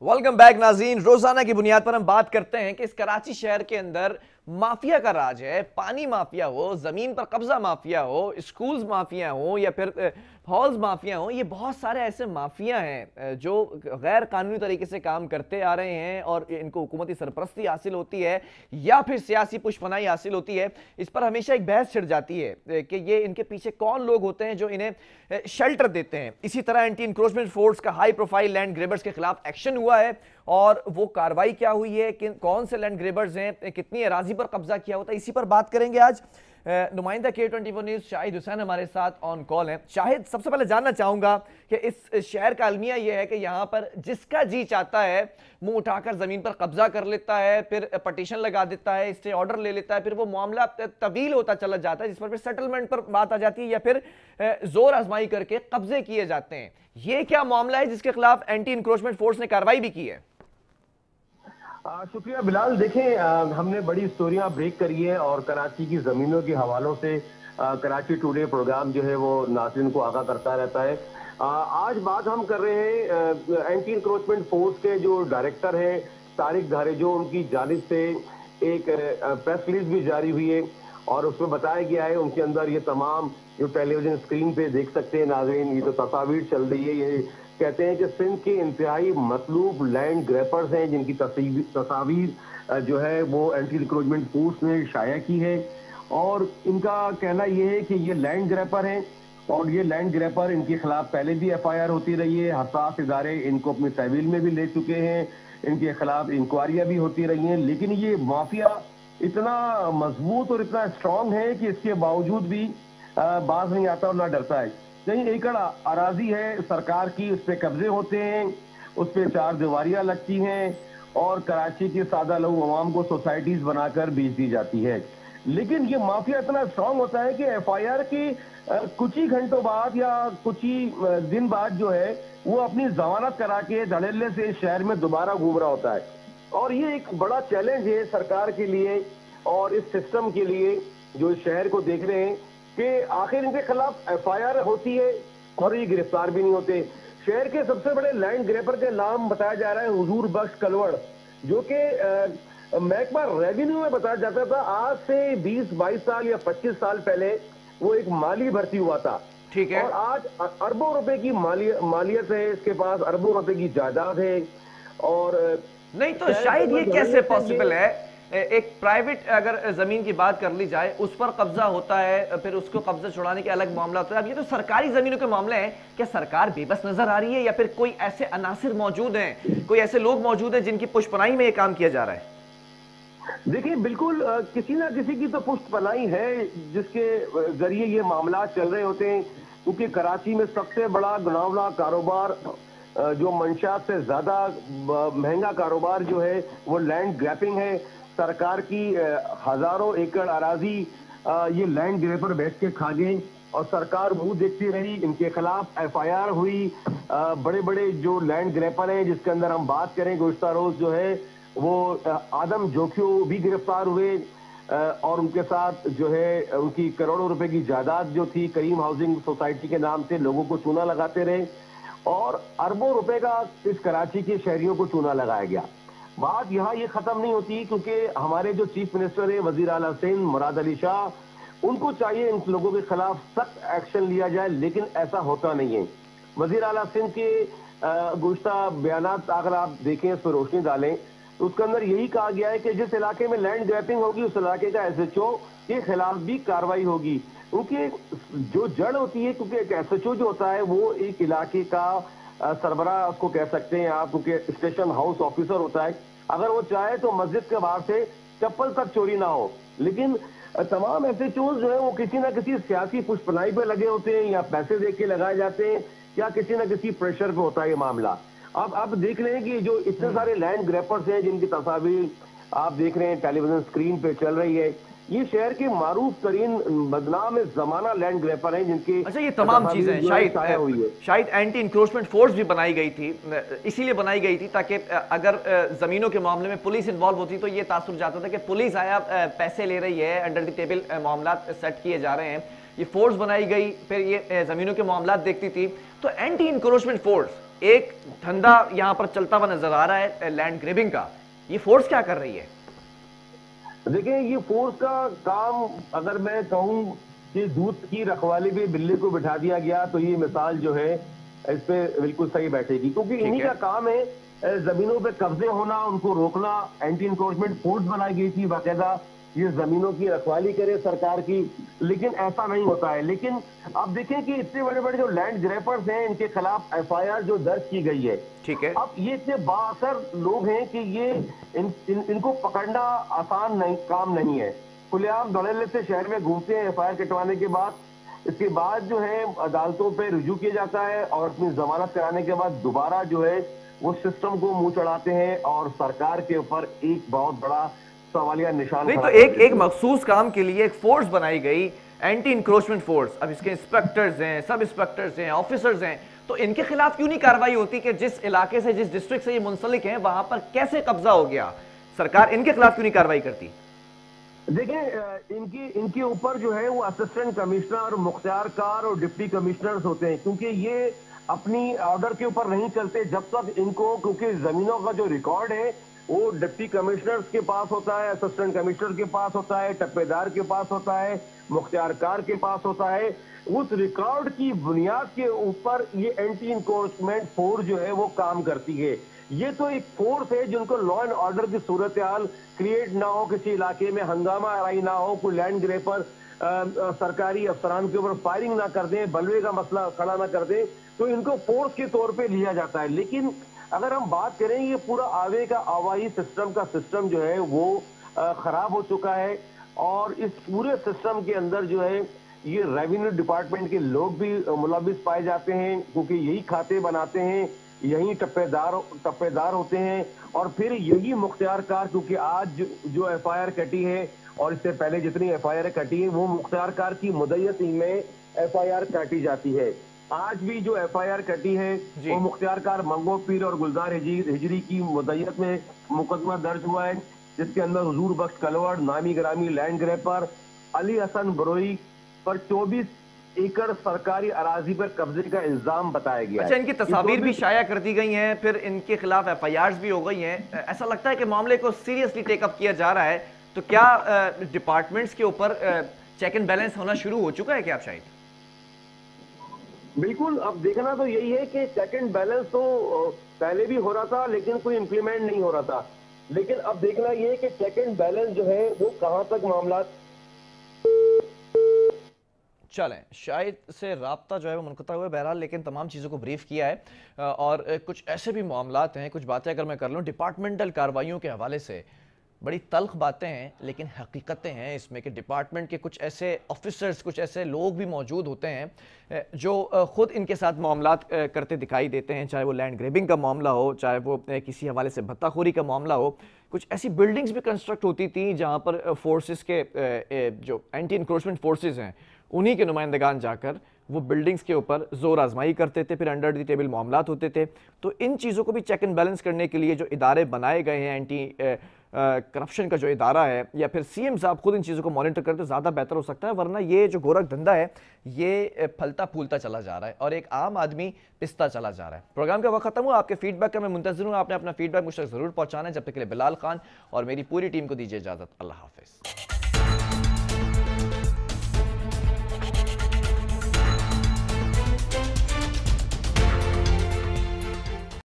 Welcome back नाज़रीन। रोजाना की बुनियाद पर हम बात करते हैं कि इस कराची शहर के अंदर माफिया का राज है। पानी माफिया हो, जमीन पर कब्जा माफिया हो, स्कूल्स माफिया हो या फिर हॉल्स माफिया हो, ये बहुत सारे ऐसे माफिया हैं जो गैर कानूनी तरीके से काम करते आ रहे हैं और इनको हुकूमती सरपरस्ती हासिल होती है या फिर सियासी पुष्पनाई हासिल होती है। इस पर हमेशा एक बहस छिड़ जाती है कि ये इनके पीछे कौन लोग होते हैं जो इन्हें शेल्टर देते हैं। इसी तरह एंटी इंक्रोचमेंट फोर्स का हाई प्रोफाइल लैंड ग्रेबर्स के खिलाफ एक्शन हुआ है और वो कार्रवाई क्या हुई है, कौन से लैंड ग्रेबर्स हैं, कितनी अराजी पर कब्जा किया होता है, इसी पर बात करेंगे आज। नुमाइंदा K24 न्यूज़ शाहिद हुसैन हमारे साथ ऑन कॉल हैं। शाहिद, सबसे पहले जानना चाहूंगा कि इस शहर का अलमिया यह है कि यहाँ पर जिसका जी चाहता है मुंह उठाकर जमीन पर कब्जा कर लेता है, फिर पटिशन लगा देता है, स्टे ऑर्डर ले लेता है, फिर वो मामला तवील होता चला जाता है जिस पर फिर सेटलमेंट पर बात आ जाती है या फिर जोर आजमाई करके कब्जे किए जाते हैं। ये क्या मामला है जिसके खिलाफ एंटी इंक्रोचमेंट फोर्स ने कार्रवाई भी की है? शुक्रिया बिलाल। देखें, हमने बड़ी स्टोरियां ब्रेक करी है और कराची की जमीनों के हवालों से कराची टुडे प्रोग्राम जो है वो नाज़रीन को आगाह करता रहता है। आज बात हम कर रहे हैं एंटी इंक्रोचमेंट फोर्स के जो डायरेक्टर हैं तारिक धारेजो, उनकी जानिब से एक प्रेस रिलीज भी जारी हुई है और उसमें बताया गया है, उनके अंदर ये तमाम जो टेलीविजन स्क्रीन पे देख सकते हैं नाज़रीन, ये तो तस्वीर चल रही है। ये कहते हैं कि सिंध के इंतहाई मतलूब लैंड ग्रैपर्स हैं जिनकी तस्वीर जो है वो एंटी इंक्रोचमेंट फोर्स ने शाया की है और इनका कहना यह है कि ये लैंड ग्रैपर हैं और ये लैंड ग्रैपर इनके खिलाफ पहले भी FIR होती रही है। हसास इदारे इनको अपनी तहवील में भी ले चुके हैं, इनके खिलाफ इंक्वायरियां भी होती रही हैं, लेकिन ये माफिया इतना मजबूत और इतना स्ट्रांग है कि इसके बावजूद भी बाज नहीं आता और ना डरता है। कई एकड़ अराजी है सरकार की, उस पर कब्जे होते हैं, उस पर 4 दीवारियां लगती हैं और कराची के सादा लोग अवाम को सोसाइटीज बनाकर बेच दी जाती है। लेकिन ये माफिया इतना स्ट्रांग होता है कि FIR की कुछ ही घंटों बाद या कुछ ही दिन बाद जो है वो अपनी जमानत करा के धड़ल्ले से शहर में दोबारा घूम रहा होता है। और ये एक बड़ा चैलेंज है सरकार के लिए और इस सिस्टम के लिए जो शहर को देख रहे हैं कि आखिर इनके खिलाफ FIR होती है और ये गिरफ्तार भी नहीं होते। शहर के सबसे बड़े लैंड ग्रेपर के नाम बताया जा रहा है हुजूर बख्श कलवड़, जो कि महकमा रेवेन्यू में बताया जाता था आज से 20-22 साल या 25 साल पहले वो एक माली भर्ती हुआ था। ठीक है। और आज अरबों रुपए की मालियत है, इसके पास अरबों रुपए की जायदाद है। और नहीं तो शायद ये कैसे पॉसिबल है? एक प्राइवेट अगर जमीन की बात कर ली जाए उस पर कब्जा होता है, फिर उसको कब्जा छुड़ाने के अलग मामला होता है। अब ये तो सरकारी जमीनों के मामले हैं। क्या सरकार बेबस नजर आ रही है या फिर कोई ऐसे अनासिर मौजूद हैं, कोई ऐसे लोग मौजूद हैं जिनकी पुष्पनाई में ये काम किया जा रहा है? देखिए, बिल्कुल किसी ना किसी की तो पुष्टपनाही है जिसके जरिए ये मामला चल रहे होते हैं, क्योंकि कराची में सबसे बड़ा गुनावना कारोबार जो मंशात से ज्यादा महंगा कारोबार जो है वो लैंड ग्रैपिंग है। सरकार की हजारों एकड़ अराजी ये लैंड ग्रैपर बैठ के खा गए और सरकार मुंह देखती रही। इनके खिलाफ FIR हुई। बड़े बड़े जो लैंड ग्रैपर हैं जिसके अंदर हम बात करें, गुज़श्ता रोज जो है वो आदम जोखियो भी गिरफ्तार हुए और उनके साथ जो है उनकी करोड़ों रुपए की जायदाद जो थी करीम हाउसिंग सोसाइटी के नाम से लोगों को चूना लगाते रहे और अरबों रुपए का इस कराची के शहरियों को चूना लगाया गया। बात यहाँ ये खत्म नहीं होती, क्योंकि हमारे जो चीफ मिनिस्टर है वजीर आला सिंध मुराद अली शाह, उनको चाहिए इन लोगों के खिलाफ सख्त एक्शन लिया जाए, लेकिन ऐसा होता नहीं है। वजीर आला सिंध के गुज़श्ता बयानात अगर आप देखें, उस पर रोशनी डालें तो उसके अंदर यही कहा गया है कि जिस इलाके में लैंड ग्रैपिंग होगी उस इलाके का SHO के खिलाफ भी कार्रवाई होगी, क्योंकि जो जड़ होती है, क्योंकि एक SHO जो होता है वो एक इलाके का सरबराह उसको कह सकते हैं आप, क्योंकि स्टेशन हाउस ऑफिसर होता है। अगर वो चाहे तो मस्जिद के बाहर से चप्पल तक चोरी ना हो, लेकिन तमाम SHOs जो है वो किसी ना किसी सियासी पुष्पनाई पे लगे होते हैं या पैसे दे के लगाए जाते हैं या किसी ना किसी प्रेशर पे होता है ये मामला। अब देख रहे हैं कि जो इतने सारे लैंड ग्रैपर्स हैं जिनकी तस्वीर आप देख रहे हैं टेलीविजन स्क्रीन पे चल रही है, ये शहर के मारूफ तरीन बदनाम जमाना लैंड ग्रैपर हैं जिनके। अच्छा, ये तमाम चीजें शायद एंटी इंक्रोचमेंट फोर्स भी बनाई गई थी, इसीलिए बनाई गई थी ताकि अगर जमीनों के मामले में पुलिस इन्वॉल्व होती तो ये तासुर जाता था कि पुलिस आया पैसे ले रही है, अंडर द टेबल मामला सेट किए जा रहे हैं। ये फोर्स बनाई गई, फिर ये जमीनों के मामला देखती थी। तो एंटी इंक्रोचमेंट फोर्स एक धंधा यहां पर चलता हुआ नजर आ रहा है लैंड ग्रेबिंग का। ये फोर्स क्या कर रही है? देखिए, ये फोर्स का काम अगर मैं कहूं कि दूध की रखवाली पे बिल्ली को बिठा दिया गया तो ये मिसाल जो है इस पे बिल्कुल सही बैठेगी, क्योंकि इन्हीं का काम है जमीनों पे कब्जे होना, उनको रोकना। एंटी इंक्रोचमेंट फोर्स बनाई गई थी बाकायदा, ये जमीनों की रखवाली करे सरकार की, लेकिन ऐसा नहीं होता है। लेकिन अब देखें कि इतने बड़े बड़े जो लैंड ग्रैपर्स हैं, इनके खिलाफ एफआईआर जो दर्ज की गई है, ठीक है। अब ये इतने बाअसर लोग हैं कि ये इनको पकड़ना आसान नहीं, काम नहीं है। खुलेआम धड़ल्ले से शहर में घूमते हैं एफआईआर कटवाने के बाद, इसके बाद जो है अदालतों पे रुजू किया जाता है और अपनी जमानत कराने के बाद दोबारा जो है वो सिस्टम को मुंह चढ़ाते हैं और सरकार के ऊपर एक बहुत बड़ा सवालिया निशान। नहीं, तो एक मखसूस काम के लिए एक फोर्स बनाई गई, एंटी इंक्रोचमेंट फोर्स। अब इसके इंस्पेक्टर्स हैं, सब इंस्पेक्टर्स हैं, ऑफिसर्स हैं, तो इनके खिलाफ क्यों नहीं कार्रवाई होती कि जिस इलाके से, जिस डिस्ट्रिक्ट से ये मुंसलिक हैं वहां पर कैसे कब्जा हो गया? सरकार इनके खिलाफ क्यों नहीं कार्रवाई करती? देखिए, इनके ऊपर जो है वो असिस्टेंट कमिश्नर, मुख्तियारकार और डिप्टी कमिश्नर्स होते हैं, क्योंकि ये अपनी ऑर्डर के ऊपर नहीं चलते जब तक इनको, क्योंकि जमीनों का जो रिकॉर्ड है वो डिप्टी कमिश्नर्स के पास होता है, असिस्टेंट कमिश्नर के पास होता है, टप्पेदार के पास होता है, मुख्तियारकार के पास होता है। उस रिकॉर्ड की बुनियाद के ऊपर ये एंटी इंक्रोचमेंट फोर्स जो है वो काम करती है। ये तो एक फोर्स है जिनको लॉ एंड ऑर्डर की सूरत हाल क्रिएट ना हो, किसी इलाके में हंगामा आराई ना हो, कोई लैंड ग्रेपर सरकारी अफसरान के ऊपर फायरिंग ना कर दें, बलवे का मसला खड़ा ना कर दें, तो इनको फोर्स के तौर पे लिया जाता है। लेकिन अगर हम बात करें, ये पूरा आवे का आवाही सिस्टम का सिस्टम जो है वो खराब हो चुका है और इस पूरे सिस्टम के अंदर जो है ये रेवेन्यू डिपार्टमेंट के लोग भी मुलविस पाए जाते हैं, क्योंकि यही खाते बनाते हैं, यही टप्पेदार होते हैं और फिर यही मुख्तियारकार, क्योंकि आज जो एफआईआर कटी है और इससे पहले जितनी एफआईआर कटी है वो मुख्तियारकार की मुद्दती में एफआईआर काटी जाती है। आज भी जो एफआईआर कटी है वो मुख्तियारकार मंगो पीर और गुलजार हिजरी की मुद्दत में मुकदमा दर्ज हुआ है, जिसके अंदर हुजूर बख्श कलवड़, नामी ग्रामी लैंड ग्रैपर अली हसन बरोई पर 24 एकड़ सरकारी अराजी पर कब्जे का इल्जाम बताया गया। अच्छा, इनकी तस्वीर भी शाया कर दी गई हैं, फिर इनके खिलाफ एफआईआर भी हो गई हैं। ऐसा लगता है कि मामले को सीरियसली टेकअप किया जा रहा है, तो क्या डिपार्टमेंट्स के ऊपर चेक एंड बैलेंस होना शुरू हो चुका है क्या? आप शायद बिल्कुल, अब देखना तो यही है कि चेक एंड बैलेंस तो पहले भी हो रहा था लेकिन कोई इंप्लीमेंट नहीं हो रहा था, लेकिन अब देखना यह है कि चेक एंड बैलेंस जो है वो कहां तक मामला। चलें, शायद से राब्ता जो है वो मुनक़ता हुआ है, बहरहाल लेकिन तमाम चीज़ों को ब्रीफ किया है। और कुछ ऐसे भी मामलात हैं, कुछ बातें अगर मैं कर लूँ डिपार्टमेंटल कार्रवाइयों के हवाले से, बड़ी तल्ख बातें हैं लेकिन हकीकतें हैं इसमें कि डिपार्टमेंट के कुछ ऐसे ऑफिसर्स, कुछ ऐसे लोग भी मौजूद होते हैं जो ख़ुद इनके साथ मामलात करते दिखाई देते हैं, चाहे वो लैंड ग्रेबिंग का मामला हो, चाहे वो किसी हवाले से भत्ताखोरी का मामला हो। कुछ ऐसी बिल्डिंग्स भी कंस्ट्रक्ट होती थी जहाँ पर फोर्सेस के जो एंटी इंक्रोचमेंट फोर्सेस हैं उन्हीं के नुमाइंदगान जाकर वो बिल्डिंग्स के ऊपर जोर आजमाई करते थे, फिर अंडर द टेबल मामलात होते थे। तो इन चीज़ों को भी चेक एंड बैलेंस करने के लिए जो इदारे बनाए गए हैं, एंटी करप्शन का जो इदारा है, या फिर सीएम साहब खुद इन चीज़ों को मॉनिटर करते तो ज़्यादा बेहतर हो सकता है, वरना ये जो गोरख धंधा है ये फलता फूलता चला जा रहा है और एक आम आदमी पिसता चला जा रहा है। प्रोग्राम का वक्त खत्म हुआ, आपके फीडबैक का मैं मुंतज़िर हूँ, आपने अपना फीडबैक मुझ तक ज़रूर पहुँचाना है। जब तक के लिए बिलाल खान और मेरी पूरी टीम को दीजिए इजाज़त, अल्लाह हाफिज़।